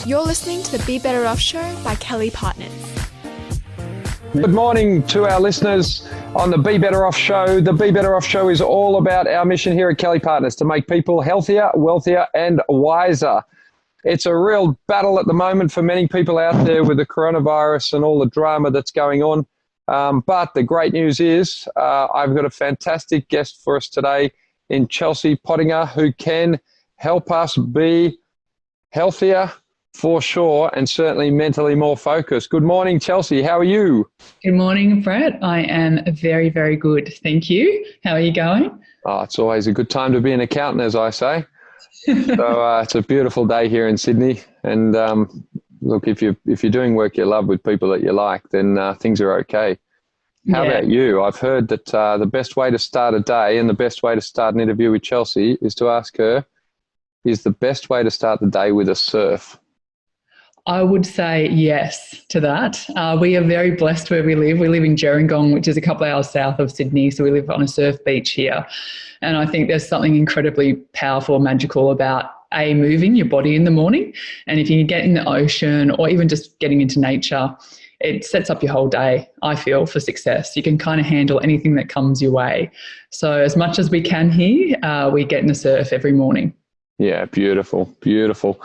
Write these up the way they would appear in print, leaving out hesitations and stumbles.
You're listening to the Be Better Off Show by Kelly+Partners. Good morning to our listeners on the Be Better Off Show. The Be Better Off Show is all about our mission here at Kelly+Partners to make people healthier, wealthier, and wiser. It's a real battle at the moment for many people out there with the coronavirus and all the drama that's going on. But the great news is I've got a fantastic guest for us today in Chelsea Pottenger, who can help us be healthier for sure, and certainly mentally more focused. Good morning, Chelsea. How are you? Good morning, Brett. I am very, very good. Thank you. How are you going? Oh, it's always a good time to be an accountant, as I say. So it's a beautiful day here in Sydney. And look, if you're doing work you love with people that you like, then things are okay. How about you? I've heard that the best way to start a day and the best way to start an interview with Chelsea is to ask her, is the best way to start the day with a surf? I would say yes to that. We are very blessed where we live. We live in Gerringong, which is a couple of hours south of Sydney. So we live on a surf beach here. And I think there's something incredibly powerful, magical about moving your body in the morning. And if you can get in the ocean or even just getting into nature, it sets up your whole day, I feel, for success. You can kind of handle anything that comes your way. So as much as we can here, we get in the surf every morning. Yeah, beautiful, beautiful.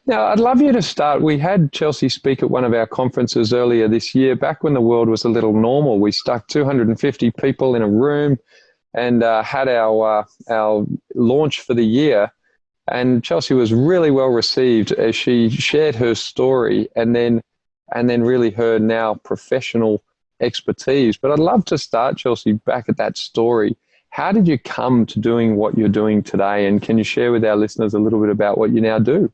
Now, I'd love you to start. We had Chelsea speak at one of our conferences earlier this year, back when the world was a little normal. We stuck 250 people in a room and had our launch for the year. And Chelsea was really well received as she shared her story and then really her now professional expertise. But I'd love to start, Chelsea, back at that story. How did you come to doing what you're doing today? And can you share with our listeners a little bit about what you now do?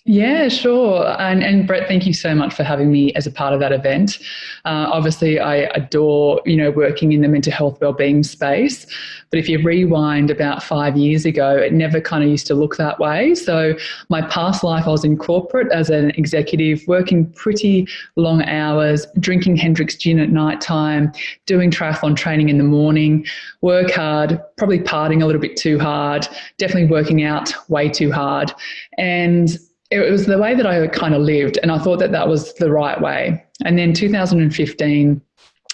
Yeah, sure. And Brett, thank you so much for having me as a part of that event. Obviously, I adore, working in the mental health wellbeing space. But if you rewind about 5 years ago, it never kind of used to look that way. So my past life, I was in corporate as an executive, working pretty long hours, drinking Hendrick's gin at night time, doing triathlon training in the morning, work hard, probably partying a little bit too hard, definitely working out way too hard. And it was the way that I kind of lived, and I thought that that was the right way. And then 2015,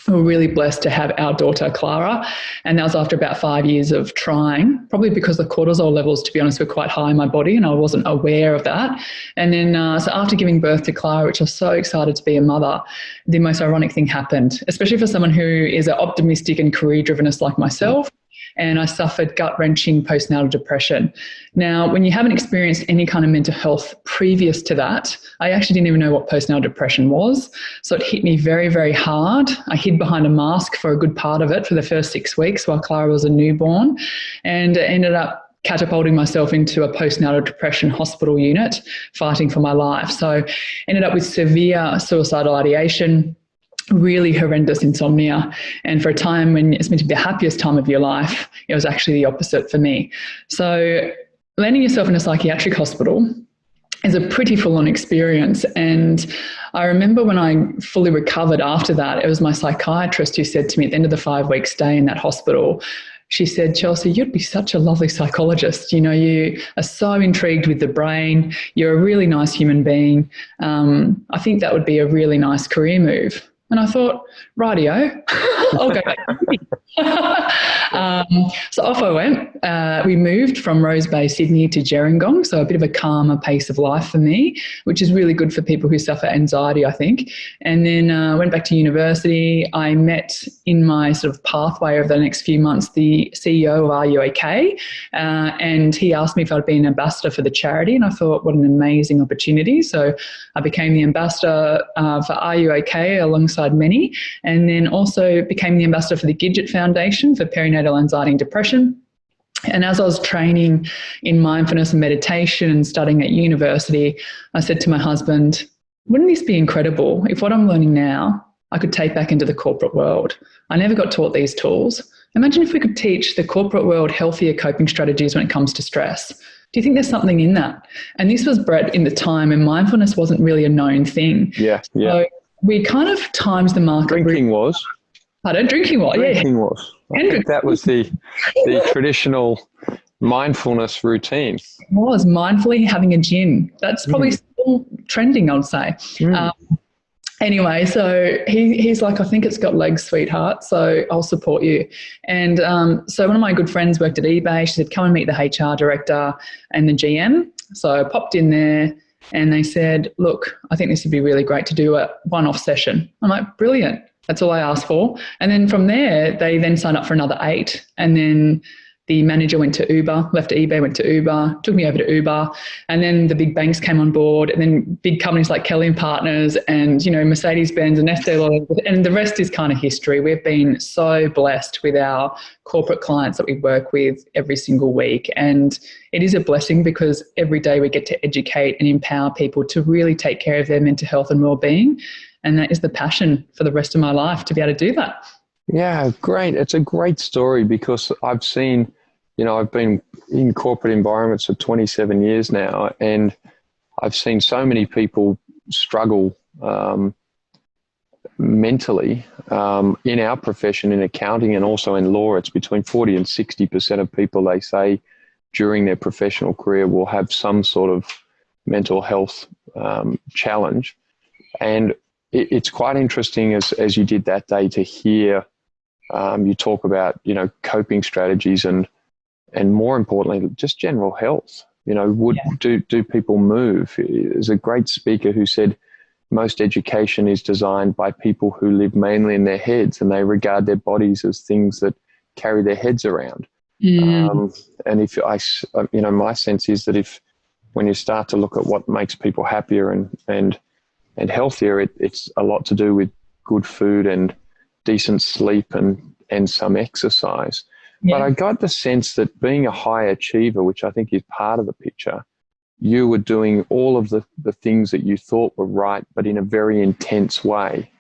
we were really blessed to have our daughter, Clara, and that was after about 5 years of trying, probably because the cortisol levels, to be honest, were quite high in my body, and I wasn't aware of that. And then, so after giving birth to Clara, which I was so excited to be a mother, the most ironic thing happened, especially for someone who is an optimistic and career-drivenist like myself. And I suffered gut-wrenching postnatal depression. Now, when you haven't experienced any kind of mental health previous to that, I actually didn't even know what postnatal depression was. So it hit me very, very hard. I hid behind a mask for a good part of it for the first 6 weeks while Clara was a newborn, and ended up catapulting myself into a postnatal depression hospital unit, fighting for my life. So ended up with severe suicidal ideation, really horrendous insomnia. And for a time when it's meant to be the happiest time of your life, it was actually the opposite for me. So landing yourself in a psychiatric hospital is a pretty full-on experience. And I remember when I fully recovered after that, it was my psychiatrist who said to me at the end of the 5-week stay in that hospital, she said, "Chelsea, you'd be such a lovely psychologist. You are so intrigued with the brain. You're a really nice human being. I think that would be a really nice career move." And I thought, rightio, I'll go back. So off I went. We moved from Rose Bay, Sydney to Gerringong, so a bit of a calmer pace of life for me, which is really good for people who suffer anxiety, I think. And then went back to university. I met in my sort of pathway over the next few months the CEO of Are You OK? And he asked me if I'd be an ambassador for the charity, and I thought, what an amazing opportunity. So I became the ambassador for Are You OK? Alongside many, and then also became the ambassador for the Gidget Foundation for perinatal anxiety and depression. And as I was training in mindfulness and meditation and studying at university, I said to my husband, wouldn't this be incredible if what I'm learning now I could take back into the corporate world? I never got taught these tools. Imagine if we could teach the corporate world healthier coping strategies when it comes to stress. Do you think there's something in that? And this was, Brett, in the time when mindfulness wasn't really a known thing. Yeah. So we kind of timed the market. Drinking was. Pardon? Drinking was, yeah. Drinking was. I think that was the traditional mindfulness routine. It was mindfully having a gin. That's probably still still trending, I would say. Anyway, so he's like, I think it's got legs, sweetheart, so I'll support you. And so one of my good friends worked at eBay. She said, come and meet the HR director and the GM. So I popped in there and they said, look, I think this would be really great to do a one-off session. I'm like, brilliant. That's all I asked for. And then from there, they then signed up for another 8. And then the manager went to Uber, left eBay, went to Uber, took me over to Uber. And then the big banks came on board, and then big companies like Kelly+Partners and, Mercedes-Benz and Estee Lauder, and the rest is kind of history. We've been so blessed with our corporate clients that we work with every single week. And it is a blessing because every day we get to educate and empower people to really take care of their mental health and well-being. And that is the passion for the rest of my life, to be able to do that. Yeah, great. It's a great story because I've seen, I've been in corporate environments for 27 years now, and I've seen so many people struggle mentally in our profession, in accounting and also in law. It's between 40 and 60% of people, they say, during their professional career will have some sort of mental health challenge. And it's quite interesting as you did that day to hear you talk about, coping strategies and more importantly, just general health. Do people move? There's a great speaker who said most education is designed by people who live mainly in their heads, and they regard their bodies as things that carry their heads around. And if my sense is that when you start to look at what makes people happier and healthier, it's a lot to do with good food and decent sleep and some exercise. Yeah. But I got the sense that being a high achiever, which I think is part of the picture, you were doing all of the things that you thought were right, but in a very intense way.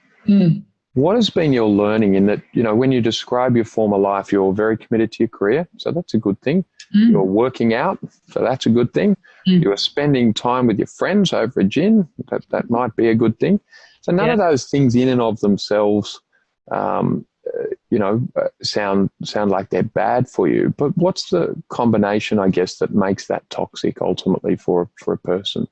What has been your learning in that, when you describe your former life, you're very committed to your career, so that's a good thing. You're working out, so that's a good thing. You are spending time with your friends over a gin, that might be a good thing. So none of those things in and of themselves sound like they're bad for you. But what's the combination, I guess, that makes that toxic ultimately for a person?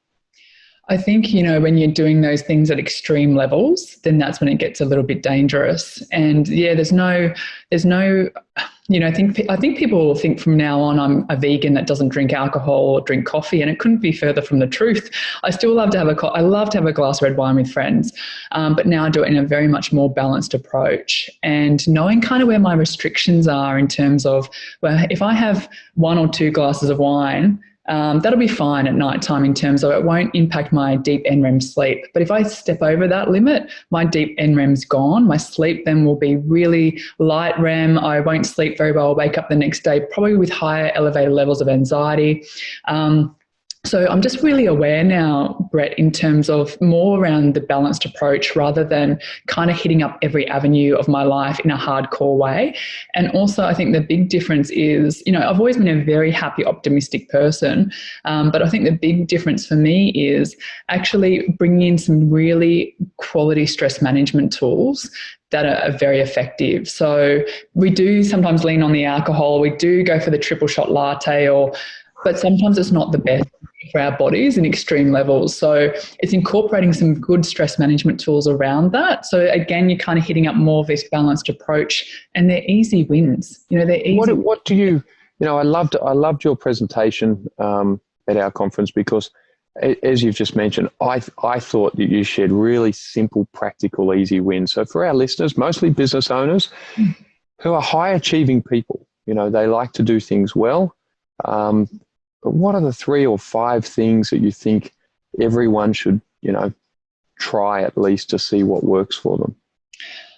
I think, when you're doing those things at extreme levels, then that's when it gets a little bit dangerous. And there's no, I think people will think from now on I'm a vegan that doesn't drink alcohol or drink coffee, and it couldn't be further from the truth. I still love to have I love to have a glass of red wine with friends, but now I do it in a very much more balanced approach, and knowing kind of where my restrictions are in terms of, well, if I have 1 or 2 glasses of wine, that'll be fine at night time in terms of it won't impact my deep NREM sleep. But if I step over that limit, my deep NREM's gone. My sleep then will be really light REM. I won't sleep very well. I'll wake up the next day probably with higher elevated levels of anxiety. So I'm just really aware now, Brett, in terms of more around the balanced approach rather than kind of hitting up every avenue of my life in a hardcore way. And also I think the big difference is, I've always been a very happy, optimistic person, but I think the big difference for me is actually bringing in some really quality stress management tools that are very effective. So we do sometimes lean on the alcohol. We do go for the triple shot latte but sometimes it's not the best for our bodies in extreme levels. So it's incorporating some good stress management tools around that. So again, you're kind of hitting up more of this balanced approach, and they're easy wins. They're easy. What do you, I loved your presentation at our conference because, as you've just mentioned, I thought that you shared really simple, practical, easy wins. So for our listeners, mostly business owners who are high achieving people, they like to do things well. But what are the 3 or 5 things that you think everyone should, try at least to see what works for them?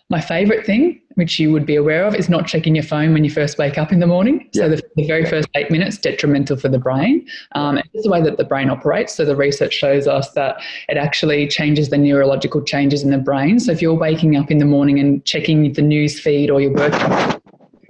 My favourite thing, which you would be aware of, is not checking your phone when you first wake up in the morning. So the very first 8 minutes, detrimental for the brain. It's the way that the brain operates. So the research shows us that it actually changes the neurological changes in the brain. So if you're waking up in the morning and checking the news feed or your work,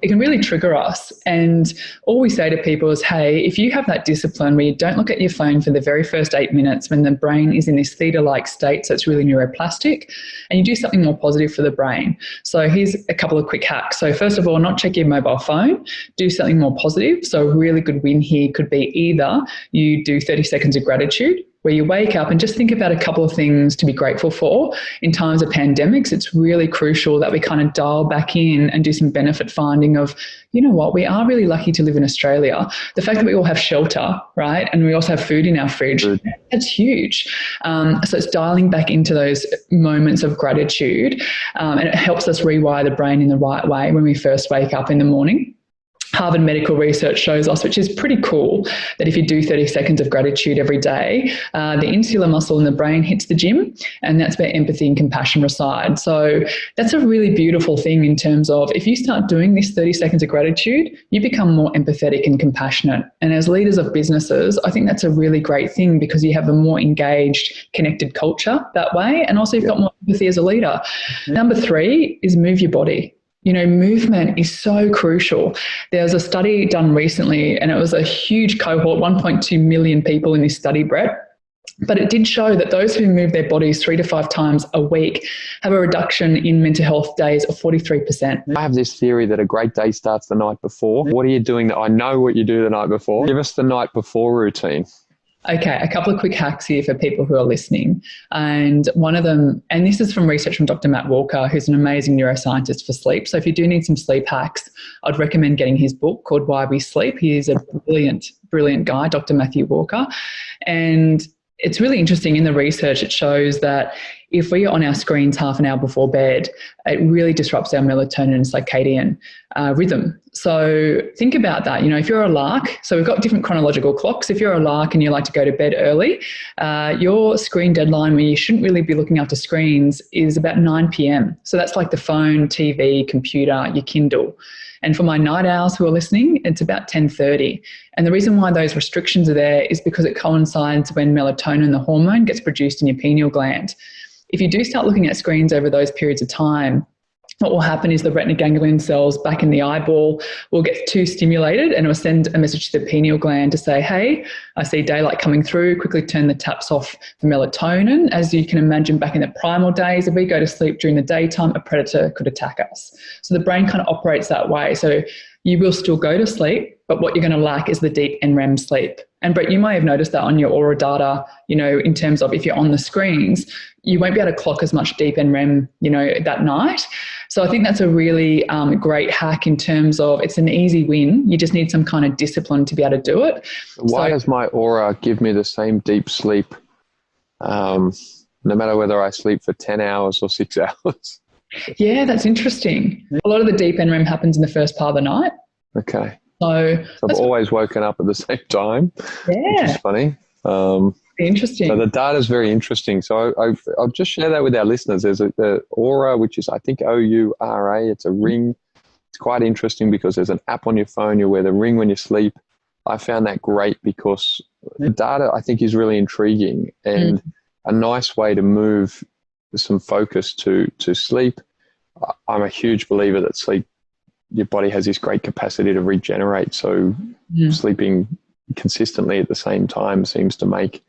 it can really trigger us. And all we say to people is, hey, if you have that discipline where you don't look at your phone for the very first 8 minutes when the brain is in this theta-like state, so it's really neuroplastic, and you do something more positive for the brain. So here's a couple of quick hacks. So first of all, not check your mobile phone, do something more positive. So a really good win here could be either you do 30 seconds of gratitude, where you wake up and just think about a couple of things to be grateful for. In times of pandemics, it's really crucial that we kind of dial back in and do some benefit finding of, you know what, we are really lucky to live in Australia. The fact that we all have shelter, right, and we also have food in our fridge, that's huge. So it's dialing back into those moments of gratitude, and it helps us rewire the brain in the right way when we first wake up in the morning. Harvard medical research shows us, which is pretty cool, that if you do 30 seconds of gratitude every day, the insular muscle in the brain hits the gym, and that's where empathy and compassion reside. So that's a really beautiful thing in terms of if you start doing this 30 seconds of gratitude, you become more empathetic and compassionate. And as leaders of businesses, I think that's a really great thing because you have a more engaged, connected culture that way, and also you've got more empathy as a leader. Number 3 is move your body. You know, movement is so crucial. There was a study done recently, and it was a huge cohort, 1.2 million people in this study, Brett. But it did show that those who move their bodies 3 to 5 times a week have a reduction in mental health days of 43%. I have this theory that a great day starts the night before. What are you doing? I know what you do the night before. Give us the night before routine. Okay, a couple of quick hacks here for people who are listening. And one of them, and this is from research from Dr. Matt Walker, who's an amazing neuroscientist for sleep. So if you do need some sleep hacks, I'd recommend getting his book called Why We Sleep. He is a brilliant, brilliant guy, Dr. Matthew Walker. And it's really interesting in the research. It shows that if we are on our screens half an hour before bed, it really disrupts our melatonin and circadian rhythm. So think about that. You know, if you're a lark, so we've got different chronological clocks. If you're a lark and you like to go to bed early, your screen deadline where you shouldn't really be looking after screens is about 9 p.m. So that's like the phone, TV, computer, your Kindle. And for my night owls who are listening, it's about 10:30. And the reason why those restrictions are there is because it coincides when melatonin, the hormone, gets produced in your pineal gland. If you do start looking at screens over those periods of time, what will happen is the retina ganglion cells back in the eyeball will get too stimulated, and it will send a message to the pineal gland to say, hey, I see daylight coming through, quickly turn the taps off for melatonin. As you can imagine, back in the primal days, if we go to sleep during the daytime, a predator could attack us. So the brain kind of operates that way. So you will still go to sleep, but what you're going to lack is the deep NREM sleep. And Brett, you may have noticed that on your Aura data, you know, in terms of if you're on the screens, you won't be able to clock as much deep NREM, you know, that night. So I think that's a really great hack in terms of it's an easy win. You just need some kind of discipline to be able to do it. Why does my Aura give me the same deep sleep, no matter whether I sleep for 10 hours or 6 hours? Yeah, that's interesting. A lot of the deep NREM happens in the first part of the night. Okay. So I've always woken up at the same time, which is funny. Interesting. So the data is very interesting. So I'll just share that with our listeners. There's the Aura, which is, I think, Oura. It's a ring. It's quite interesting because there's an app on your phone. You wear the ring when you sleep. I found that great because the data, I think, is really intriguing and a nice way to move some focus to sleep. I'm a huge believer that sleep, your body has this great capacity to regenerate. So sleeping consistently at the same time seems to make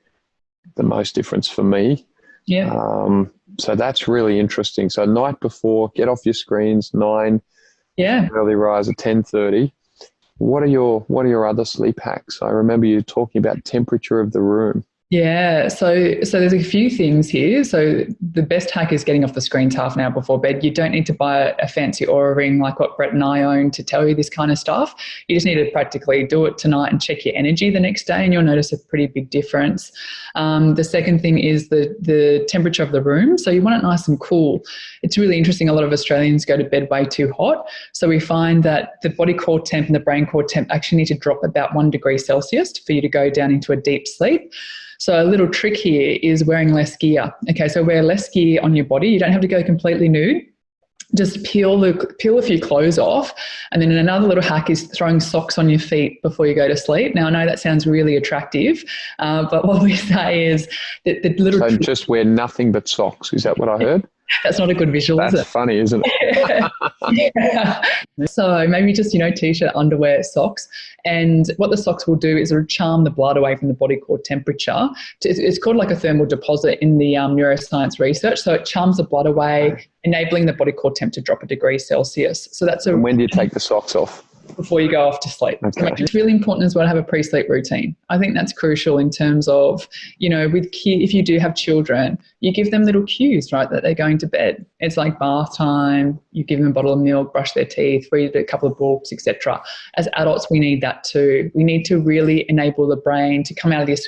the most difference for me. Yeah. So that's really interesting. So night before, get off your screens, 9. Yeah. Early rise at 10:30. What are your other sleep hacks? I remember you talking about temperature of the room. Yeah, so there's a few things here. So the best hack is getting off the screens half an hour before bed. You don't need to buy a fancy Aura ring like what Brett and I own to tell you this kind of stuff. You just need to practically do it tonight and check your energy the next day, and you'll notice a pretty big difference. The second thing is the temperature of the room. So you want it nice and cool. It's really interesting. A lot of Australians go to bed way too hot. So we find that the body core temp and the brain core temp actually need to drop about 1 degree Celsius for you to go down into a deep sleep. So a little trick here is wearing less gear. Okay, so wear less gear on your body. You don't have to go completely nude. Just peel a few clothes off. And then another little hack is throwing socks on your feet before you go to sleep. Now, I know that sounds really attractive, but what we say is that the little... So just wear nothing but socks. Is that what I heard? That's not a good visual, is it? That's funny, isn't it? Yeah. So maybe just, t-shirt, underwear, socks. And what the socks will do is it'll charm the blood away from the body core temperature. It's called like a thermal deposit in the neuroscience research. So it charms the blood away, enabling the body core temp to drop 1 degree Celsius. So that's And when do you take the socks off? before you go off to sleep. Okay. So it's really important as well to have a pre-sleep routine. I think that's crucial in terms of, if you do have children, you give them little cues, right, that they're going to bed. It's like bath time, you give them a bottle of milk, brush their teeth, read a couple of books, etc. As adults, we need that too. We need to really enable the brain to come out of this,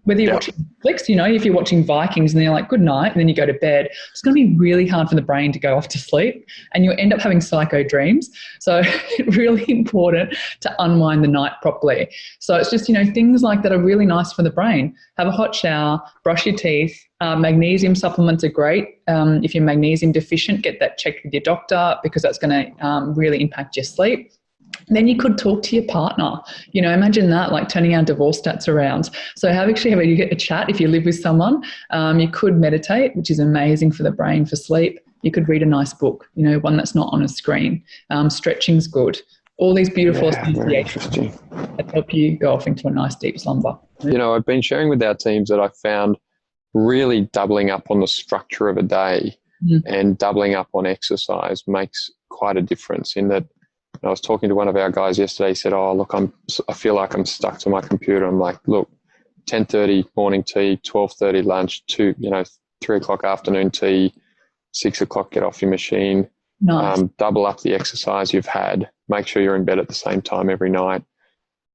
whether you're watching Netflix, if you're watching Vikings and they're like, good night, and then you go to bed, it's going to be really hard for the brain to go off to sleep and you'll end up having psycho dreams. So it's really important to unwind the night properly. So it's just, things like that are really nice for the brain. Have a hot shower, brush your teeth. Magnesium supplements are great. If you're magnesium deficient, get that checked with your doctor because that's going to really impact your sleep. Then you could talk to your partner. Imagine that, like turning our divorce stats around. So have a chat if you live with someone. You could meditate, which is amazing for the brain for sleep. You could read a nice book, one that's not on a screen. Stretching's good. All these beautiful associations that help you go off into a nice deep slumber. I've been sharing with our teams that I found really doubling up on the structure of a day and doubling up on exercise makes quite a difference in that. I was talking to one of our guys yesterday. He said, oh, look, I feel like I'm stuck to my computer. I'm like, look, 10:30 morning tea, 12:30 lunch, 3 o'clock afternoon tea, 6 o'clock get off your machine. Nice. Double up the exercise you've had. Make sure you're in bed at the same time every night.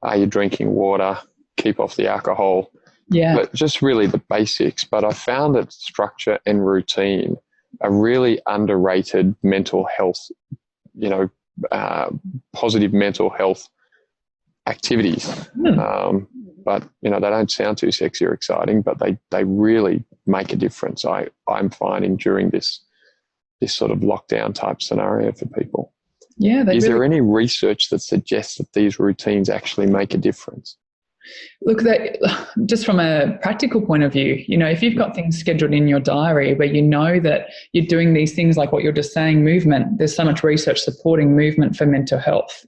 Are you drinking water? Keep off the alcohol. Yeah. But just really the basics. But I found that structure and routine are really underrated mental health, positive mental health activities. But, they don't sound too sexy or exciting, but they really make a difference. I'm finding during this sort of lockdown type scenario for people. Yeah. Is there any research that suggests that these routines actually make a difference? Look, just from a practical point of view, if you've got things scheduled in your diary where that you're doing these things like what you're just saying, movement, there's so much research supporting movement for mental health,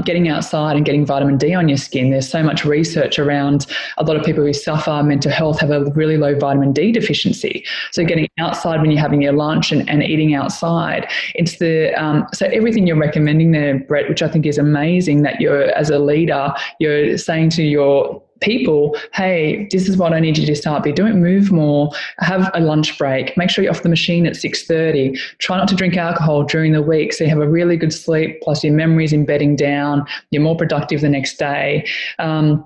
getting outside and getting vitamin D on your skin. There's so much research around a lot of people who suffer mental health have a really low vitamin D deficiency. So getting outside when you're having your lunch and eating outside, it's so everything you're recommending there, Brett, which I think is amazing that you're, as a leader, you're saying to your people, hey, this is what I need you to start doing. Move more, have a lunch break, make sure you're off the machine at 6:30, try not to drink alcohol during the week so you have a really good sleep, plus your memory's embedding down, you're more productive the next day. And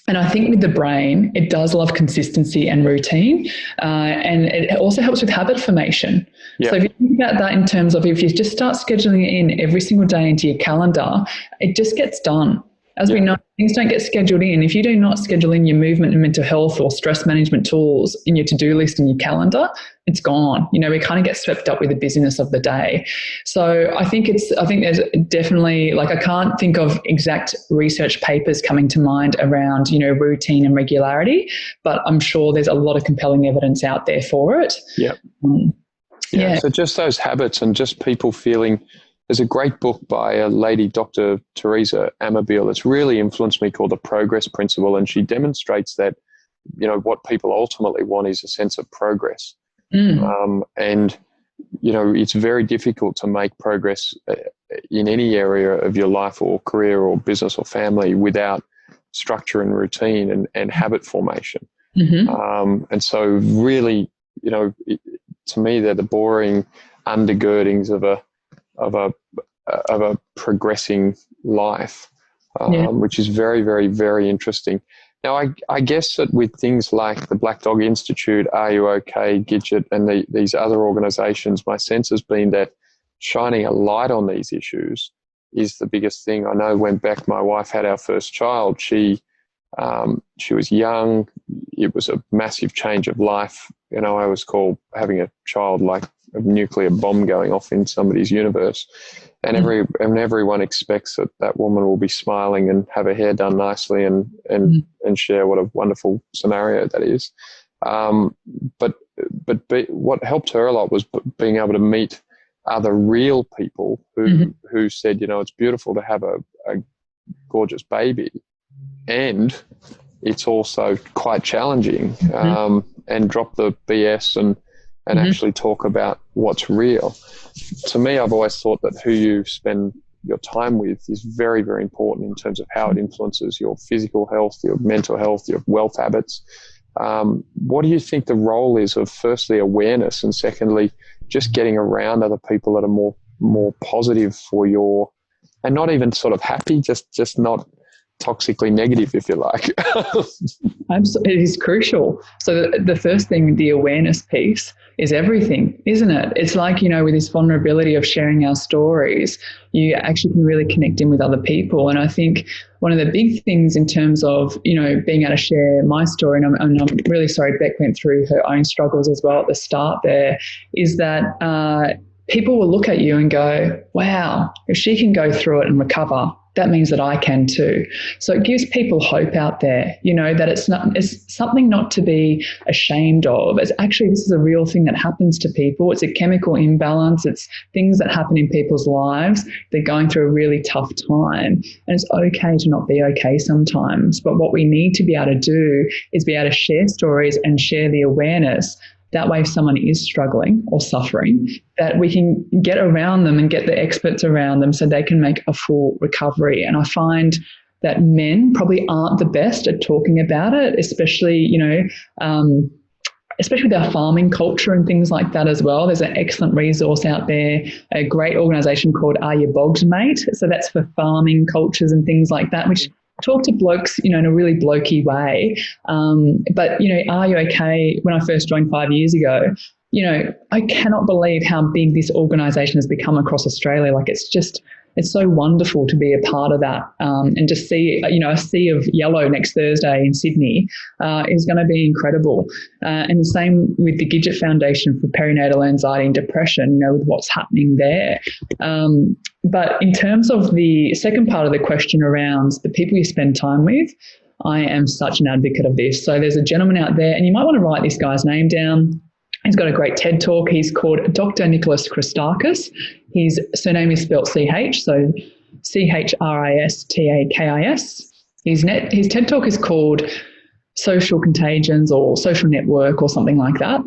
I think with the brain, it does love consistency and routine, and it also helps with habit formation. Yeah. So if you think about that in terms of if you just start scheduling it in every single day into your calendar, it just gets done. As we know, things don't get scheduled in. If you do not schedule in your movement and mental health or stress management tools in your to-do list in your calendar, it's gone. We kind of get swept up with the busyness of the day. So I think there's definitely, I can't think of exact research papers coming to mind around, routine and regularity, but I'm sure there's a lot of compelling evidence out there for it. Yeah. So just those habits and just people feeling. There's a great book by a lady, Dr. Teresa Amabile, that's really influenced me called The Progress Principle, and she demonstrates that, what people ultimately want is a sense of progress. And, it's very difficult to make progress in any area of your life or career or business or family without structure and routine and habit formation. And so really, to me, they're the boring undergirdings of a progressing life, which is very, very, very interesting. Now, I guess that with things like the Black Dog Institute, Are You OK, Gidget, and these other organisations, my sense has been that shining a light on these issues is the biggest thing. I know when Beck, my wife, had our first child, she was young. It was a massive change of life. I always call having a child like a nuclear bomb going off in somebody's universe, and everyone expects that woman will be smiling and have her hair done nicely and share what a wonderful scenario that is. But what helped her a lot was being able to meet other real people who said, it's beautiful to have a gorgeous baby, and it's also quite challenging, and drop the BS and actually talk about what's real. To me, I've always thought that who you spend your time with is very, very important in terms of how it influences your physical health, your mental health, your wealth habits. What do you think the role is of, firstly, awareness, and secondly, just getting around other people that are more positive for your, and not even sort of happy, just not toxically negative, if you like? Absolutely. It is crucial. So the first thing, the awareness piece, is everything, isn't it? It's like, with this vulnerability of sharing our stories, you actually can really connect in with other people. And I think one of the big things in terms of, being able to share my story, and I'm really sorry Beck went through her own struggles as well at the start there, is that people will look at you and go, wow, if she can go through it and recover, that means that I can too. So it gives people hope out there, that it's something not to be ashamed of. It's actually, this is a real thing that happens to people. It's a chemical imbalance. It's things that happen in people's lives. They're going through a really tough time, and it's okay to not be okay sometimes. But what we need to be able to do is be able to share stories and share the awareness. That way, if someone is struggling or suffering, that we can get around them and get the experts around them so they can make a full recovery. And I find that men probably aren't the best at talking about it, especially, especially with our farming culture and things like that as well. There's an excellent resource out there, a great organisation called Are You Bogged, Mate? So that's for farming cultures and things like that, which talk to blokes, in a really blokey way. But, Are You Okay? When I first joined 5 years ago, I cannot believe how big this organisation has become across Australia. Like, it's so wonderful to be a part of that, and to see, a sea of yellow next Thursday in Sydney is going to be incredible. And the same with the Gidget Foundation for Perinatal Anxiety and Depression, with what's happening there. But in terms of the second part of the question around the people you spend time with, I am such an advocate of this. So there's a gentleman out there, and you might want to write this guy's name down. He's got a great TED Talk. He's called Dr. Nicholas Christakis. His surname is spelled CH, so CHRISTAKIS. His TED Talk is called Social Contagions or Social Network or something like that.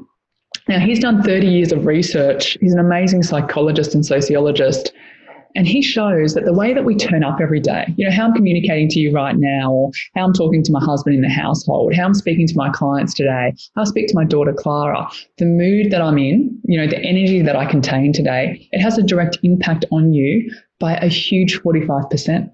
Now, he's done 30 years of research. He's an amazing psychologist and sociologist. And he shows that the way that we turn up every day, how I'm communicating to you right now, or how I'm talking to my husband in the household, how I'm speaking to my clients today, how I speak to my daughter, Clara, the mood that I'm in, the energy that I contain today, it has a direct impact on you by a huge 45%.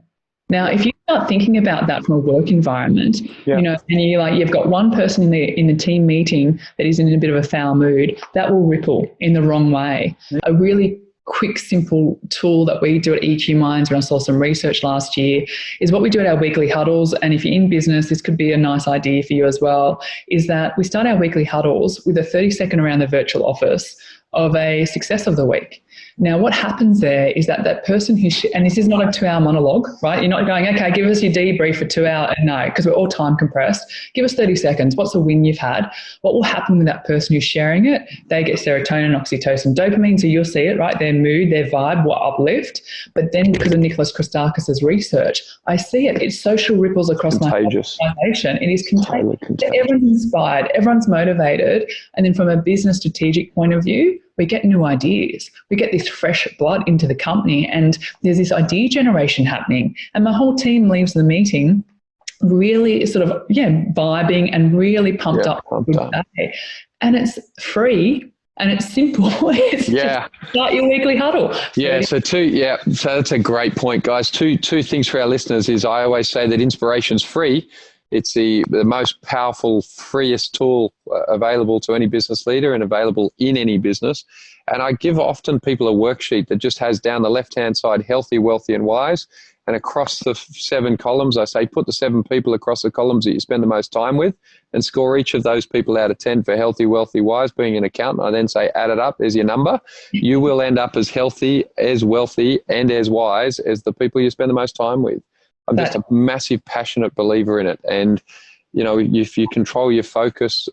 Now, if you start thinking about that from a work environment, and you've got one person in the team meeting that is in a bit of a foul mood, that will ripple in the wrong way. A really quick, simple tool that we do at EQ Minds, when I saw some research last year, is what we do at our weekly huddles. And if you're in business, this could be a nice idea for you as well, is that we start our weekly huddles with a 30-second around the virtual office of a success of the week. Now, what happens there is that person and this is not a 2-hour monologue, right? You're not going, okay, give us your debrief for 2 hours. No, because we're all time compressed. Give us 30 seconds. What's the win you've had? What will happen with that person who's sharing it? They get serotonin, oxytocin, dopamine, so you'll see it, right? Their mood, their vibe will uplift. But then because of Nicholas Christakis' research, I see it. It's social ripples across my organization. It is contagious. Everyone's inspired. Everyone's motivated. And then from a business strategic point of view, we get new ideas. We get this fresh blood into the company, and there's this idea generation happening. And my whole team leaves the meeting really sort of, vibing and really pumped up. Day. And it's free and it's simple. It's just start your weekly huddle. So that's a great point, guys. Two things for our listeners is I always say that inspiration's free. It's the most powerful, freest tool available to any business leader and available in any business. And I give often people a worksheet that just has down the left-hand side, healthy, wealthy, and wise. And across the 7 columns, I say, put the 7 people across the columns that you spend the most time with and score each of those people out of 10 for healthy, wealthy, wise. Being an accountant, I then say, add it up. There's your number. You will end up as healthy, as wealthy, and as wise as the people you spend the most time with. I'm just a massive, passionate believer in it. And, if you control your focus,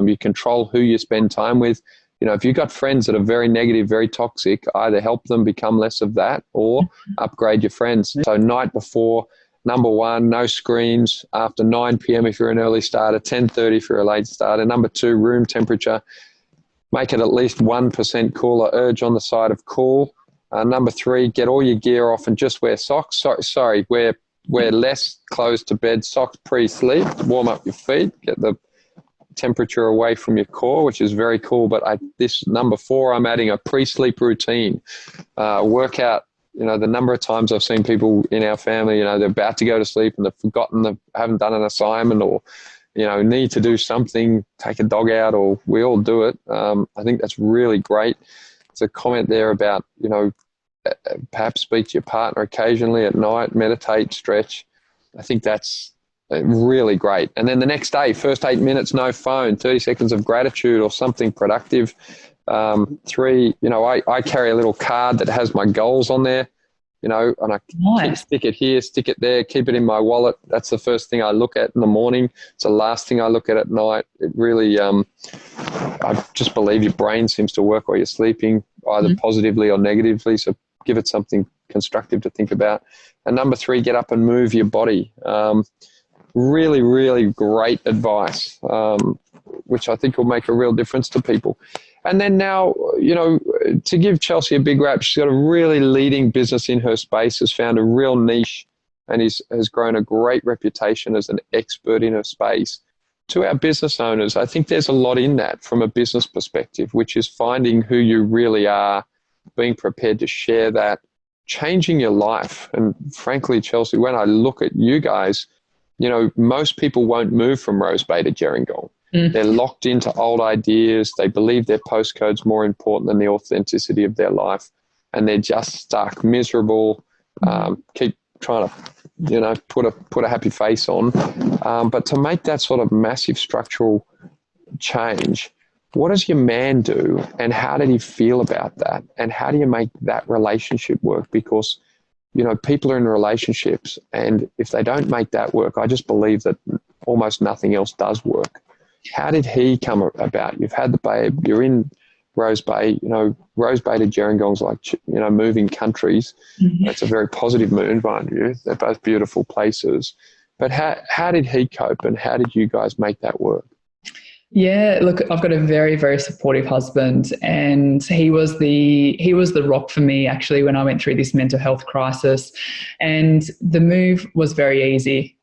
you control who you spend time with. If you've got friends that are very negative, very toxic, either help them become less of that or upgrade your friends. So night before, number 1, no screens. After 9 p.m. if you're an early starter, 10:30 if you're a late starter. Number 2, room temperature. Make it at least 1% cooler. Urge on the side of cool. Number 3, get all your gear off and just wear socks. Wear less clothes to bed, socks pre-sleep, warm up your feet, get the temperature away from your core, which is very cool. But this number 4, I'm adding a pre-sleep routine, workout. The number of times I've seen people in our family, they're about to go to sleep and they've forgotten, they haven't done an assignment, or, need to do something, take a dog out, or we all do it. I think that's really great. There's a comment there about, perhaps speak to your partner occasionally at night, meditate, stretch. I think that's really great. And then the next day, first 8 minutes, no phone, 30 seconds of gratitude or something productive. 3, I carry a little card that has my goals on there, and I stick it here, stick it there, keep it in my wallet. That's the first thing I look at in the morning. It's the last thing I look at night. It really, I just believe your brain seems to work while you're sleeping, either positively or negatively. So give it something constructive to think about. And number 3, get up and move your body. Really, really great advice, which I think will make a real difference to people. And then now, to give Chelsea a big rap, she's got a really leading business in her space, has found a real niche, and has grown a great reputation as an expert in her space. To our business owners, I think there's a lot in that from a business perspective, which is finding who you really are, being prepared to share that, changing your life. And frankly, Chelsea, when I look at you guys, most people won't move from Rose Bay to Gerringong. They're locked into old ideas. They believe their postcode's more important than the authenticity of their life. And they're just stuck, miserable, keep trying to, put a happy face on. But to make that sort of massive structural change, what does your man do, and how did he feel about that? And how do you make that relationship work? Because, people are in relationships, and if they don't make that work, I just believe that almost nothing else does work. How did he come about? You've had the babe, you're in Rose Bay, Rose Bay to Gerringong's like, moving countries. That's a very positive move, mind you. They're both beautiful places. But how did he cope, and how did you guys make that work? Yeah, look, I've got a very, very supportive husband, and he was the rock for me actually when I went through this mental health crisis. And the move was very easy.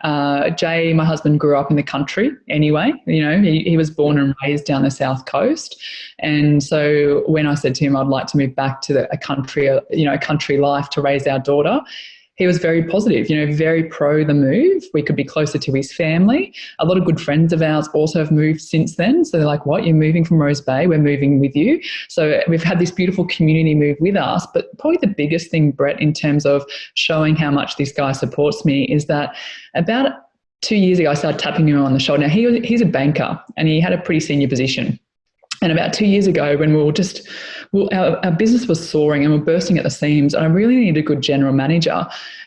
Jay, my husband, grew up in the country anyway. He was born and raised down the south coast, and so when I said to him I'd like to move back to a country life to raise our daughter, he was very positive, very pro the move. We could be closer to his family. A lot of good friends of ours also have moved since then. So they're like, what, you're moving from Rose Bay? We're moving with you. So we've had this beautiful community move with us. But probably the biggest thing, Brett, in terms of showing how much this guy supports me is that about 2 years ago, I started tapping him on the shoulder. Now, he's a banker, and he had a pretty senior position. And about 2 years ago, when our business was soaring and we're bursting at the seams, and I really needed a good general manager,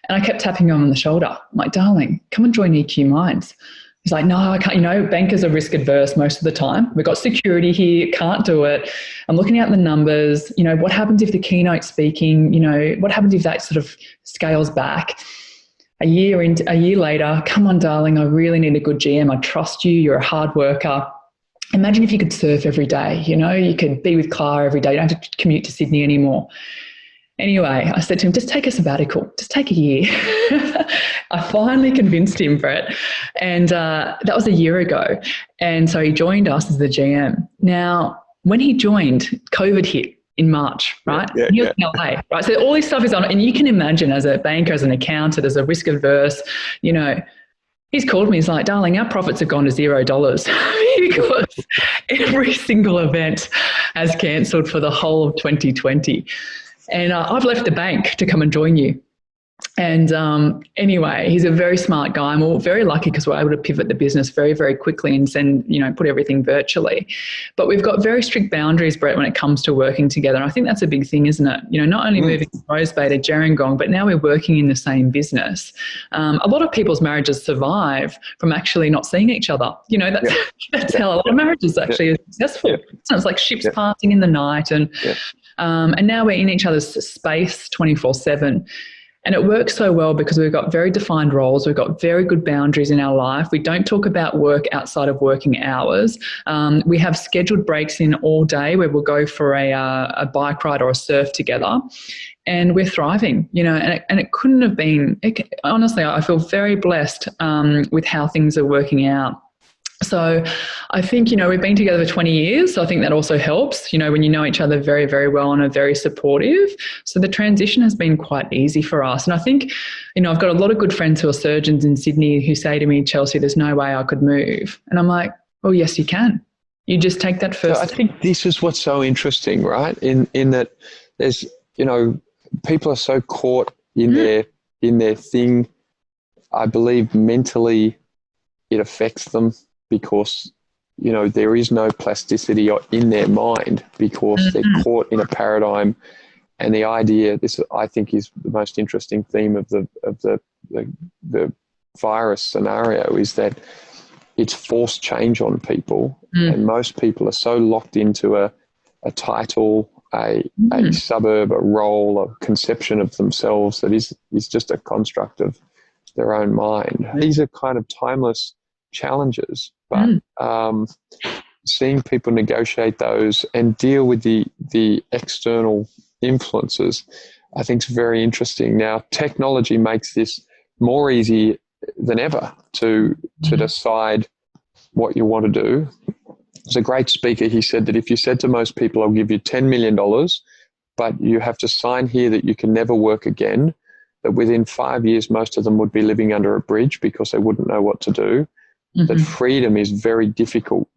and I kept tapping him on the shoulder. I'm like, darling, come and join EQ Minds. He's like, no, I can't. Bankers are risk adverse most of the time. We've got security here, can't do it. I'm looking at the numbers. What happens if the keynote speaking, what happens if that sort of scales back? A year later, come on, darling, I really need a good GM. I trust you. You're a hard worker. Imagine if you could surf every day, you could be with Clara every day. You don't have to commute to Sydney anymore. Anyway, I said to him, just take a sabbatical, just take a year. I finally convinced him, Brett. And that was a year ago. And so he joined us as the GM. Now, when he joined, COVID hit in March, right? Yeah, he was in LA, right? So all this stuff is on. And you can imagine as a banker, as an accountant, as a risk adverse, he's called me. He's like, darling, our profits have gone to $0 because every single event has cancelled for the whole of 2020. And I've left the bank to come and join you. And anyway, he's a very smart guy, and we're very lucky because we're able to pivot the business very, very quickly and put everything virtually. But we've got very strict boundaries, Brett, when it comes to working together. And I think that's a big thing, isn't it? Not only moving from Rose Bay to Gerringong, but now we're working in the same business. A lot of people's marriages survive from actually not seeing each other. That's how a lot of marriages actually are successful. So it's like ships passing in the night, and now we're in each other's space 24/7. And it works so well because we've got very defined roles. We've got very good boundaries in our life. We don't talk about work outside of working hours. We have scheduled breaks in all day where we'll go for a bike ride or a surf together. and we're thriving, and it couldn't have been, honestly, I feel very blessed with how things are working out. So I think, we've been together for 20 years. So I think that also helps, when you know each other very, very well and are very supportive. So the transition has been quite easy for us. And I think, I've got a lot of good friends who are surgeons in Sydney who say to me, Chelsea, there's no way I could move. And I'm like, oh, yes, you can. You just take that first step. I think this is what's so interesting, right? In that there's, people are so caught in their thing. I believe mentally it affects them, because, there is no plasticity in their mind, because they're caught in a paradigm. And the idea, this I think is the most interesting theme of the virus scenario, is that it's forced change on people. And most people are so locked into a title, a suburb, a role, a conception of themselves that is just a construct of their own mind. These are kind of timeless challenges, but seeing people negotiate those and deal with the external influences, I think is very interesting. Now, technology makes this more easy than ever to decide what you want to do. There's a great speaker, he said that if you said to most people, I'll give you $10 million, but you have to sign here that you can never work again, that within 5 years, most of them would be living under a bridge because they wouldn't know what to do. That freedom is very difficult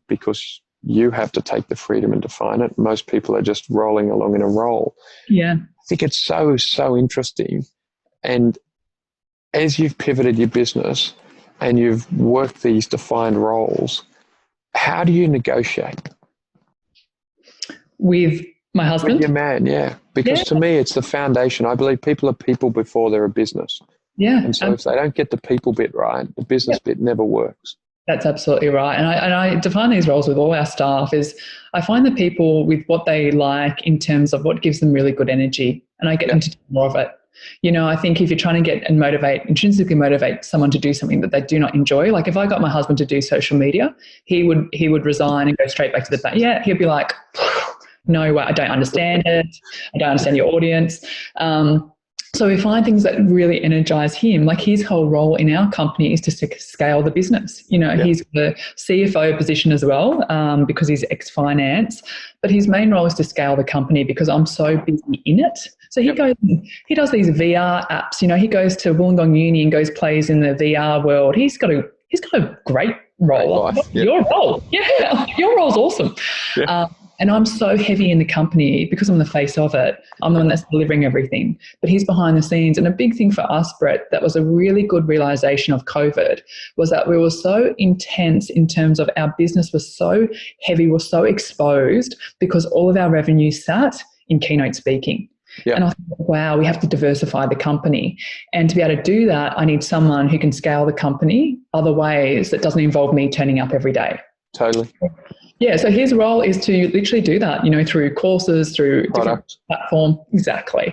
because you have to take the freedom and define it. Most people are just rolling along in a role. Yeah. I think it's so, so interesting. And as you've pivoted your business and you've worked these defined roles, how do you negotiate? With my husband? With your man, yeah. Because to me, it's the foundation. I believe people are people before they're a business. Yeah. And so if they don't get the people bit right, the business bit never works. That's absolutely right. And I define these roles with all our staff is I find the people with what they like in terms of what gives them really good energy, and I get them to do more of it. I think if you're trying to get and intrinsically motivate someone to do something that they do not enjoy, like if I got my husband to do social media, he would resign and go straight back to the bank. Yeah, he'd be like, no way, I don't understand it. I don't understand your audience. So we find things that really energize him. Like his whole role in our company is to scale the business. He's the CFO position as well because he's ex-finance, but his main role is to scale the company because I'm so busy in it. So he does these VR apps. He goes to Wollongong Uni and plays in the VR world. He's got a great role. Your role. Yeah, your role's awesome. Yeah. And I'm so heavy in the company because I'm the face of it. I'm the one that's delivering everything. But he's behind the scenes. And a big thing for us, Brett, that was a really good realization of COVID was that we were so intense in terms of our business was so heavy, was so exposed because all of our revenue sat in keynote speaking. Yeah. And I thought, wow, we have to diversify the company. And to be able to do that, I need someone who can scale the company other ways that doesn't involve me turning up every day. Totally. Yeah, so his role is to literally do that, through courses, through different platform. Exactly.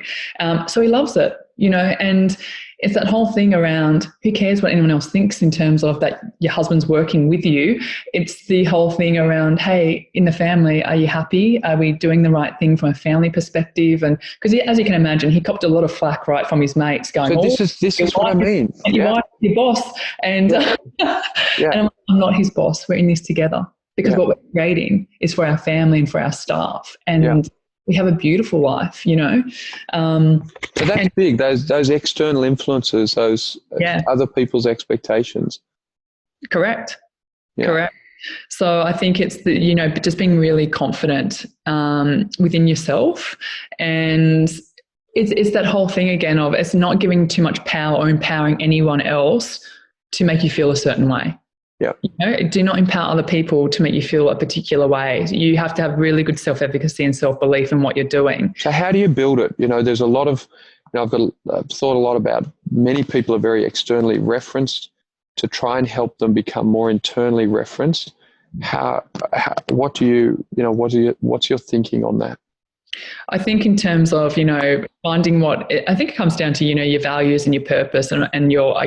So he loves it, and it's that whole thing around who cares what anyone else thinks in terms of that your husband's working with you. It's the whole thing around, hey, in the family, are you happy? Are we doing the right thing from a family perspective? And because as you can imagine, he copped a lot of flack right from his mates going, so this is what I mean. And your wife is your boss. And, and I'm not his boss. We're in this together. Because what we're creating is for our family and for our staff. And we have a beautiful life, So that's big, those external influences, those other people's expectations. Correct. Yeah. Correct. So I think it's just being really confident within yourself. And it's that whole thing again of it's not giving too much power or empowering anyone else to make you feel a certain way. Yeah. Do not empower other people to make you feel a particular way. You have to have really good self-efficacy and self-belief in what you're doing. So how do you build it? There's a lot of, I've thought a lot about many people are very externally referenced to try and help them become more internally referenced. What's your thinking on that? I think in terms of, finding I think it comes down to, your values and your purpose and your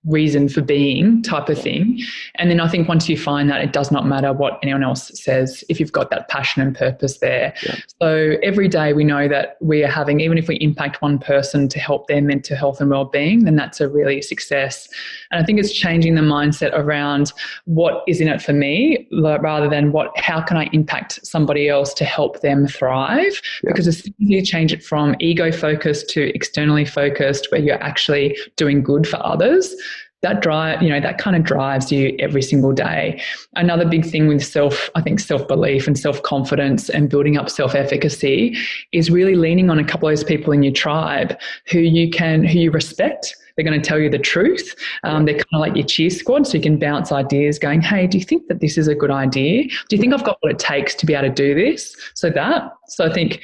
reason for being type of thing. And then I think once you find that, it does not matter what anyone else says if you've got that passion and purpose there. Yeah. So every day we know that we are having, even if we impact one person to help their mental health and well-being, then that's a really success. And I think it's changing the mindset around what is in it for me rather than how can I impact somebody else to help them thrive? Yeah. Because as soon as you change it from ego focused to externally focused, where you're actually doing good for others, that kind of drives you every single day. Another big thing with self-belief and self-confidence and building up self-efficacy is really leaning on a couple of those people in your tribe who you respect. They're going to tell you the truth. They're kind of like your cheer squad, so you can bounce ideas going, hey, do you think that this is a good idea? Do you think I've got what it takes to be able to do this? So I think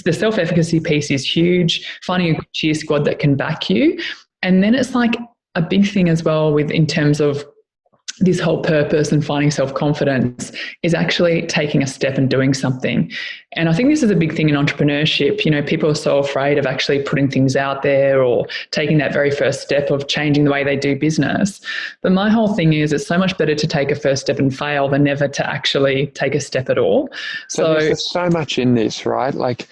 the self-efficacy piece is huge, finding a good cheer squad that can back you. And then it's like a big thing as well in terms of this whole purpose and finding self-confidence is actually taking a step and doing something. And I think this is a big thing in entrepreneurship. People are so afraid of actually putting things out there or taking that very first step of changing the way they do business. But my whole thing is it's so much better to take a first step and fail than never to actually take a step at all. So there's so much in this, right? Like,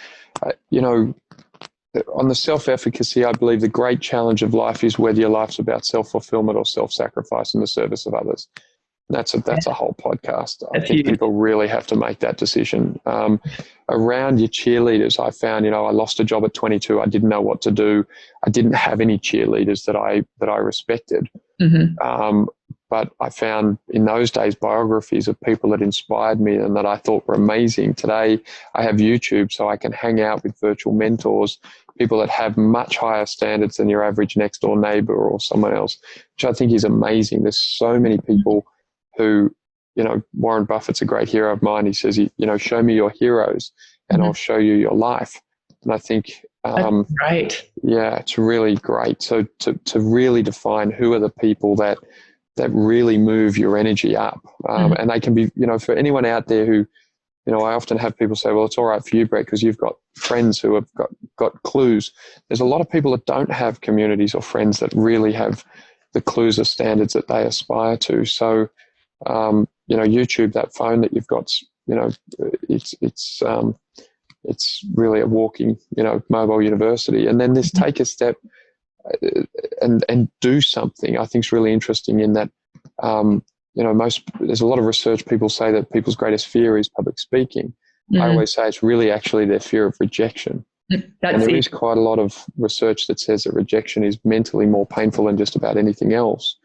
on the self-efficacy, I believe the great challenge of life is whether your life's about self-fulfillment or self-sacrifice in the service of others. That's a whole podcast. I think people really have to make that decision. Around your cheerleaders, I found, I lost a job at 22. I didn't know what to do. I didn't have any cheerleaders that I respected. Mm-hmm. But I found in those days biographies of people that inspired me and that I thought were amazing. Today, I have YouTube, so I can hang out with virtual mentors, people that have much higher standards than your average next door neighbor or someone else, which I think is amazing. There's so many people who, Warren Buffett's a great hero of mine. He says, show me your heroes and I'll show you your life. And I think, that's great. Yeah, it's really great. So to really define who are the people that really move your energy up. And they can be, for anyone out there who, I often have people say, well, it's all right for you, Brett, because you've got friends who have got clues. There's a lot of people that don't have communities or friends that really have the clues or standards that they aspire to. So, YouTube, that phone that you've got, it's really a walking, mobile university. And then this take a step and do something, I think is really interesting in that, there's a lot of research, people say that people's greatest fear is public speaking. Mm-hmm. I always say it's really actually their fear of rejection. And there is quite a lot of research that says that rejection is mentally more painful than just about anything else.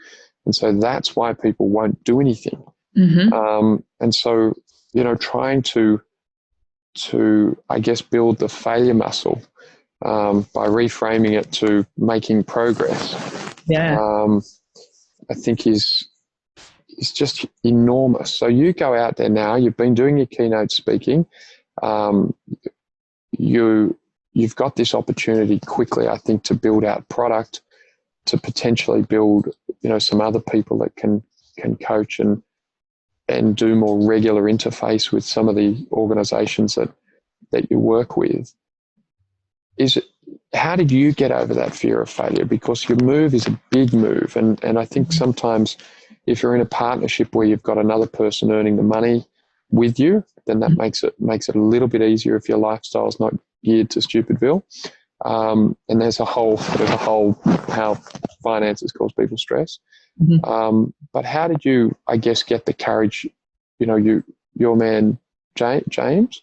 And so that's why people won't do anything. Mm-hmm. And so, trying to, I guess, build the failure muscle by reframing it to making progress, I think is just enormous. So you go out there now, you've been doing your keynote speaking, you've got this opportunity quickly, I think, to build out product, to potentially build, some other people that can coach and do more regular interface with some of the organizations that you work with. How did you get over that fear of failure? Because your move is a big move. And I think sometimes if you're in a partnership where you've got another person earning the money with you, then that makes it a little bit easier if your lifestyle is not geared to Stupidville. And there's a whole how finances cause people stress. Mm-hmm. But how did you, I guess, get the courage? Your man James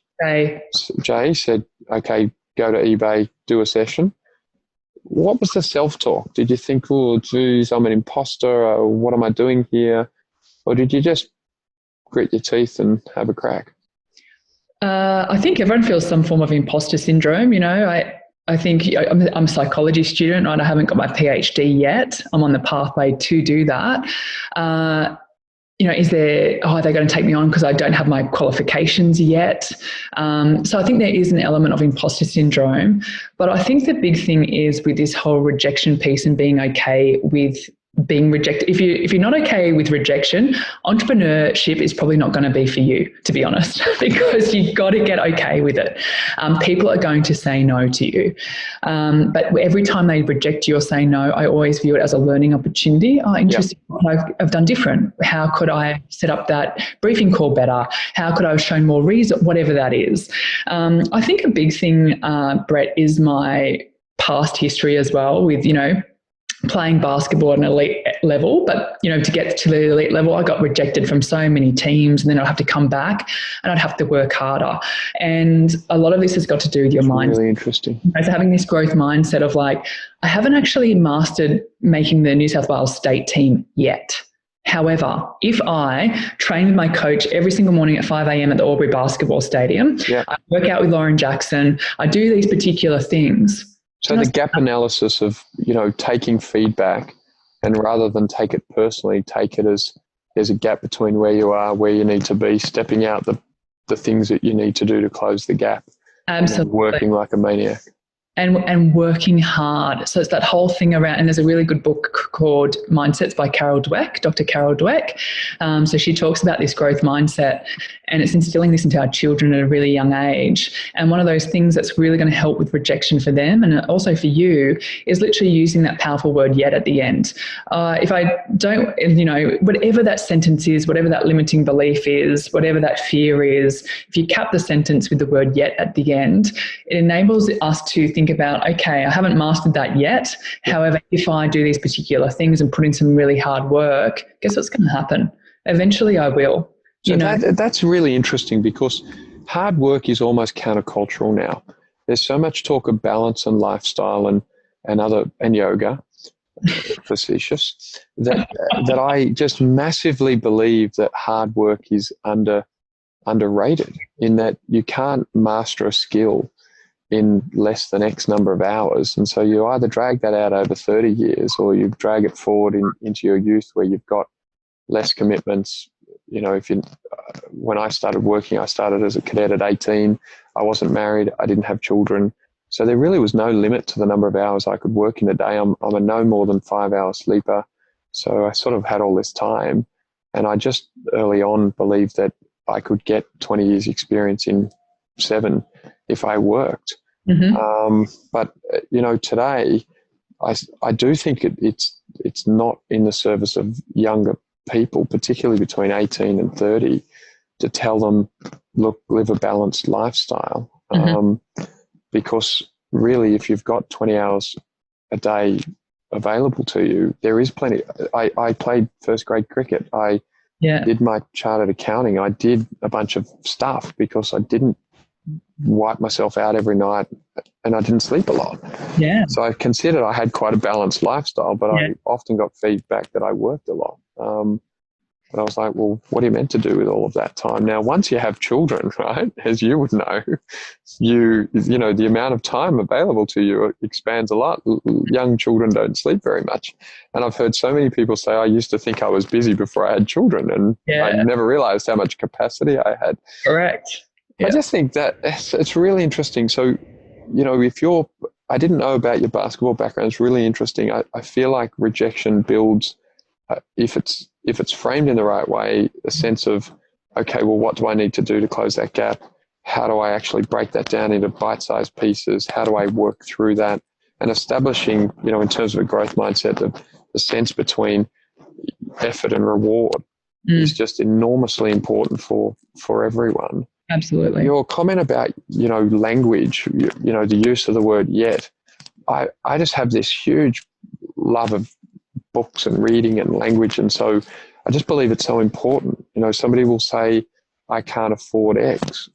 Jay said, okay, go to eBay, do a session. What was the self-talk? Did you think, oh, geez, I'm an imposter, or what am I doing here? Or did you just grit your teeth and have a crack? I think everyone feels some form of imposter syndrome. I think I'm a psychology student, right? I haven't got my PhD yet. I'm on the pathway to do that. Are they going to take me on because I don't have my qualifications yet? So I think there is an element of imposter syndrome. But I think the big thing is with this whole rejection piece and being okay with being rejected. If you're not okay with rejection, entrepreneurship is probably not going to be for you, to be honest, because you've got to get okay with it. People are going to say no to you. But every time they reject you or say no, I always view it as a learning opportunity. Oh, interesting. What I've done different. How could I set up that briefing call better? How could I have shown more reason? Whatever that is. I think a big thing, Brett, is my past history as well with, playing basketball at an elite level, but to get to the elite level, I got rejected from so many teams, and then I'd have to come back and I'd have to work harder. And a lot of this has got to do with your mind. Really interesting. So having this growth mindset of like, I haven't actually mastered making the New South Wales state team yet. However, if I train with my coach every single morning at 5 a.m. at the Albury Basketball Stadium, I work out with Lauren Jackson, I do these particular things. So the gap analysis of, taking feedback, and rather than take it personally, take it as there's a gap between where you are, where you need to be, stepping out the things that you need to do to close the gap. Absolutely. And working like a maniac. And working hard. So it's that whole thing around, and there's a really good book called Mindsets by Carol Dweck, Dr. Carol Dweck. So she talks about this growth mindset, and it's instilling this into our children at a really young age. And one of those things that's really going to help with rejection for them and also for you is literally using that powerful word yet at the end. If I don't, whatever that sentence is, whatever that limiting belief is, whatever that fear is, if you cap the sentence with the word yet at the end, it enables us to think about, okay, I haven't mastered that yet. However, if I do these particular things and put in some really hard work, guess what's going to happen? Eventually I will. That's really interesting, because hard work is almost countercultural now. There's so much talk of balance and lifestyle and yoga, facetious, that I just massively believe that hard work is underrated, in that you can't master a skill in less than X number of hours. And so you either drag that out over 30 years or you drag it forward into your youth, where you've got less commitments. When I started working, I started as a cadet at 18. I wasn't married. I didn't have children. So there really was no limit to the number of hours I could work in a day. I'm a no more than 5-hour sleeper. So I sort of had all this time. And I just early on believed that I could get 20 years experience in 7 if I worked. Mm-hmm. But today I do think it's not in the service of younger people, particularly between 18 and 30, to tell them, look, live a balanced lifestyle. Mm-hmm. Because really, if you've got 20 hours a day available to you, there is plenty. I played first grade cricket. I did my chartered accounting. I did a bunch of stuff because I didn't wipe myself out every night, and I didn't sleep a lot. Yeah. So I considered I had quite a balanced lifestyle, but I often got feedback that I worked a lot. But I was like, well, what are you meant to do with all of that time? Now, once you have children, right, as you would know, the amount of time available to you expands a lot. Young children don't sleep very much. And I've heard so many people say, I used to think I was busy before I had children, and I never realized how much capacity I had. Correct. I just think that it's really interesting. So, I didn't know about your basketball background. It's really interesting. I feel like rejection builds, if it's framed in the right way, a sense of, okay, well, what do I need to do to close that gap? How do I actually break that down into bite-sized pieces? How do I work through that? And establishing, in terms of a growth mindset, the sense between effort and reward is just enormously important for everyone. Absolutely. Your comment about, language, the use of the word yet, I just have this huge love of books and reading and language. And so I just believe it's so important. Somebody will say, I can't afford X,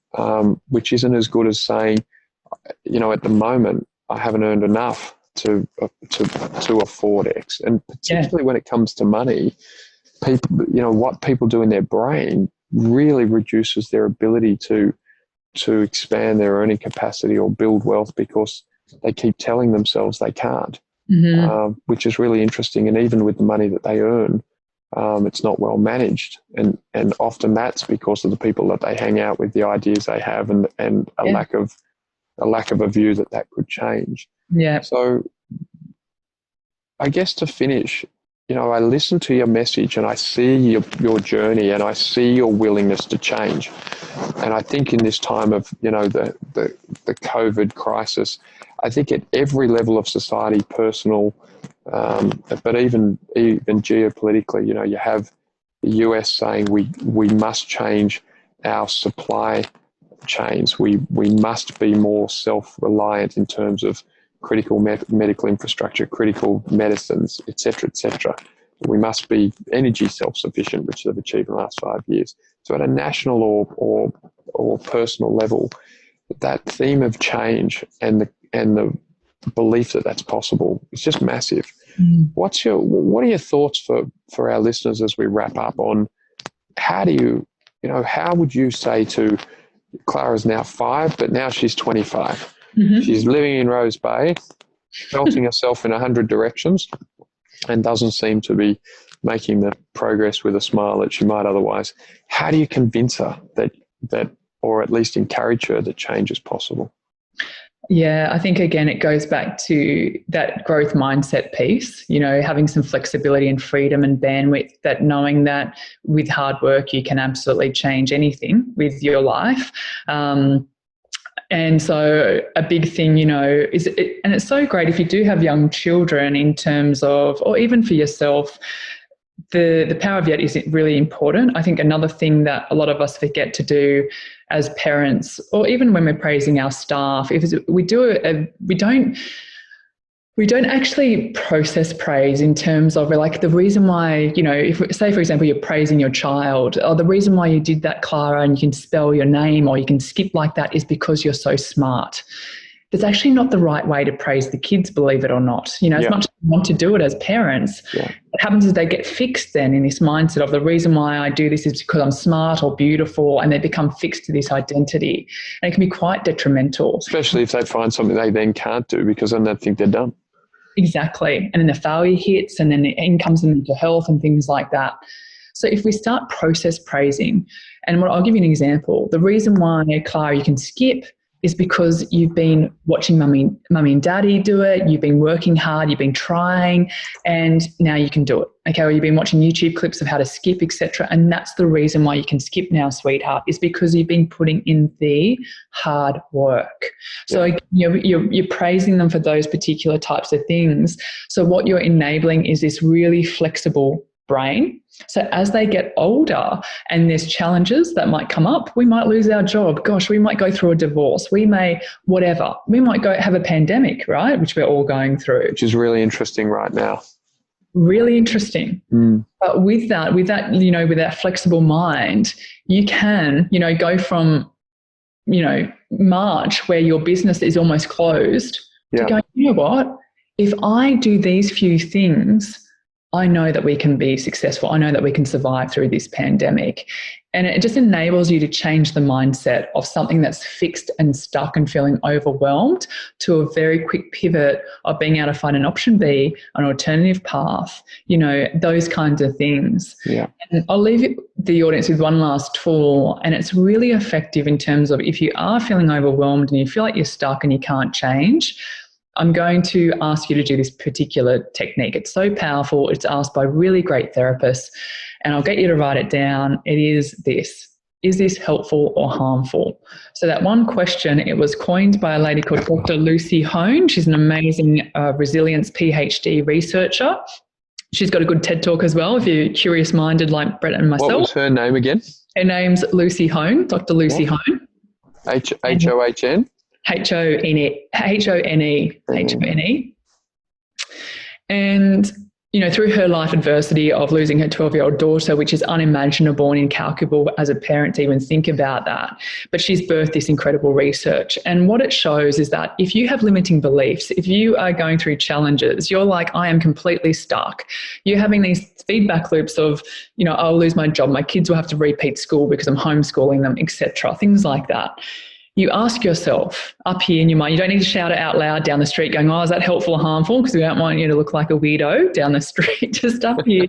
which isn't as good as saying, at the moment, I haven't earned enough to afford X. And particularly when it comes to money, people, what people do in their brain really reduces their ability to expand their earning capacity or build wealth, because they keep telling themselves they can't, which is really interesting. And even with the money that they earn, it's not well managed. And often that's because of the people that they hang out with, the ideas they have, and a lack of a view that could change. Yeah. So I guess to finish, I listen to your message and I see your journey and I see your willingness to change. And I think in this time of, the COVID crisis, I think at every level of society, personal, but even geopolitically, you have the US saying we must change our supply chains. We must be more self-reliant in terms of critical medical infrastructure, critical medicines, et cetera. We must be energy self-sufficient, which they've achieved in the last 5 years. So at a national or personal level, that theme of change and the belief that that's possible is just massive. What are your thoughts for our listeners as we wrap up on how would you say to Clara's now 5, but now she's 25. She's living in Rose Bay, belting herself in 100 directions, and doesn't seem to be making the progress with a smile that she might otherwise. How do you convince her that, or at least encourage her that change is possible? Yeah, I think, again, it goes back to that growth mindset piece, having some flexibility and freedom and bandwidth, that knowing that with hard work, you can absolutely change anything with your life. And so a big thing, and it's so great if you do have young children in terms of, or even for yourself, the power of yet is really important. I think another thing that a lot of us forget to do as parents, or even when we're praising our staff, is we don't actually process praise in terms of like the reason why, if say, for example, you're praising your child, or the reason why you did that, Clara, and you can spell your name or you can skip like that is because you're so smart. That's actually not the right way to praise the kids, believe it or not. As much as we want to do it as parents, what happens is they get fixed then in this mindset of the reason why I do this is because I'm smart or beautiful, and they become fixed to this identity. And it can be quite detrimental. Especially if they find something they then can't do because then they think they're done. Exactly. And then the failure hits, and then in comes the mental health and things like that. So if we start process praising, and I'll give you an example. The reason why, Clara, you can skip is because you've been watching mummy and daddy do it, you've been working hard, you've been trying, and now you can do it. Okay, or you've been watching YouTube clips of how to skip, etc. And that's the reason why you can skip now, sweetheart, is because you've been putting in the hard work. So you're praising them for those particular types of things. So what you're enabling is this really flexible brain. So as they get older and there's challenges that might come up, we might lose our job. Gosh, we might go through a divorce. We may, whatever. We might go have a pandemic, right? Which we're all going through. Which is really interesting right now. Really interesting. But with that, with that flexible mind, you can, go from, March, where your business is almost closed, to go, you know what? If I do these few things, I know that we can be successful. I know that we can survive through this pandemic. And it just enables you to change the mindset of something that's fixed and stuck and feeling overwhelmed to a very quick pivot of being able to find an option B, an alternative path, those kinds of things. Yeah. And I'll leave the audience with one last tool, and it's really effective in terms of if you are feeling overwhelmed and you feel like you're stuck and you can't change, I'm going to ask you to do this particular technique. It's so powerful. It's asked by really great therapists, and I'll get you to write it down. It is this. Is this helpful or harmful? So that one question, it was coined by a lady called Dr. Lucy Hone. She's an amazing resilience PhD researcher. She's got a good TED Talk as well, if you're curious-minded like Brett and myself. What was her name again? Her name's Lucy Hone, Dr. Lucy Hone. H-O-H-N? H-O-N-E. And, through her life adversity of losing her 12-year-old daughter, which is unimaginable and incalculable as a parent to even think about that, but she's birthed this incredible research. And what it shows is that if you have limiting beliefs, if you are going through challenges, you're like, I am completely stuck. You're having these feedback loops of, I'll lose my job, my kids will have to repeat school because I'm homeschooling them, etc., things like that. You ask yourself up here in your mind, you don't need to shout it out loud down the street going, is that helpful or harmful? Because we don't want you to look like a weirdo down the street, just up here.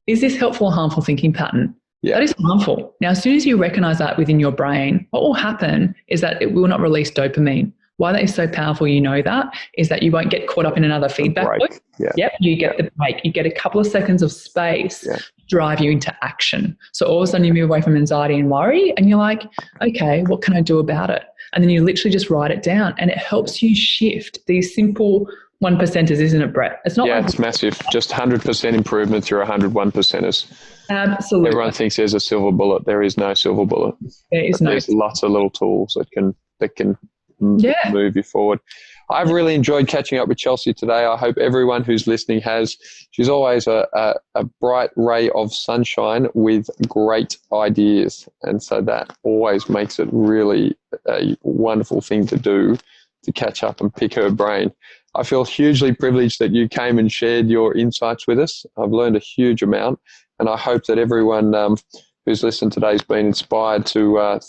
Is this helpful or harmful thinking pattern? Yeah. That is harmful. Now, as soon as you recognize that within your brain, what will happen is that it will not release dopamine, Why that is so powerful, you know that, is that you won't get caught up in another feedback loop. Yeah. Yep, you get the break. You get a couple of seconds of space to drive you into action. So all of a sudden you move away from anxiety and worry and you're like, okay, what can I do about it? And then you literally just write it down, and it helps you shift these simple 1%ers, isn't it, Brett? It's not it's massive. Just 100% improvement through 101%ers. Absolutely. Everyone thinks there's a silver bullet. There is no silver bullet. There's lots of little tools that can move you forward. I've really enjoyed catching up with Chelsea today. I hope everyone who's listening has. She's always a bright ray of sunshine with great ideas. And so that always makes it really a wonderful thing to do, to catch up and pick her brain. I feel hugely privileged that you came and shared your insights with us. I've learned a huge amount, and I hope that everyone who's listened today has been inspired to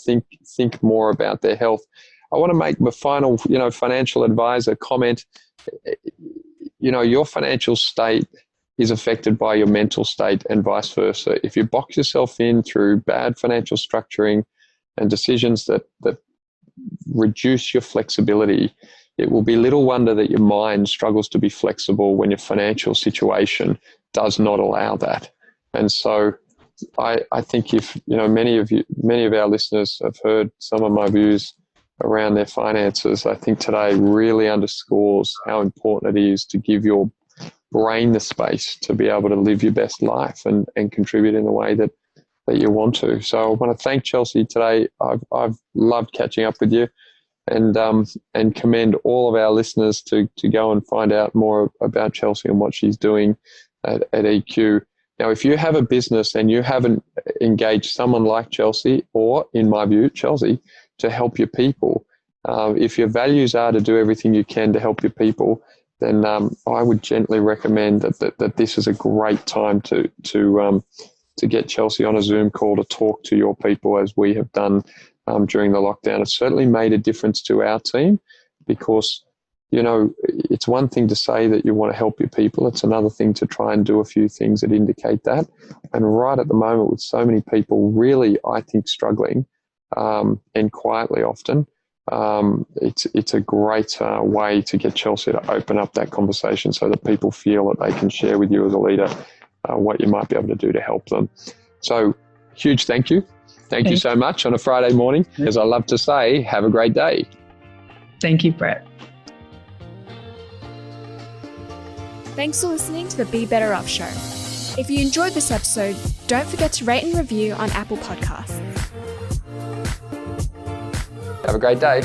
think more about their health. I want to make the final, financial advisor comment. Your financial state is affected by your mental state and vice versa. If you box yourself in through bad financial structuring and decisions that reduce your flexibility, it will be little wonder that your mind struggles to be flexible when your financial situation does not allow that. And so I think if, many of our listeners have heard some of my views around their finances, I think today really underscores how important it is to give your brain the space to be able to live your best life and contribute in the way that you want to. So I want to thank Chelsea today. I've loved catching up with you, and commend all of our listeners to go and find out more about Chelsea and what she's doing at EQ. Now, if you have a business and you haven't engaged someone like Chelsea, or in my view, Chelsea, to help your people, if your values are to do everything you can to help your people, then I would gently recommend that this is a great time to get Chelsea on a Zoom call to talk to your people, as we have done during the lockdown. It's certainly made a difference to our team, because it's one thing to say that you want to help your people. It's another thing to try and do a few things that indicate that. And right at the moment, with so many people really, I think, struggling, and quietly often, it's a great way to get Chelsea to open up that conversation so that people feel that they can share with you as a leader what you might be able to do to help them. So huge thank you. Thank you so much on a Friday morning. As I love to say, have a great day. Thank you, Brett. Thanks for listening to the Be Better Off Show. If you enjoyed this episode, don't forget to rate and review on Apple Podcasts. Have a great day.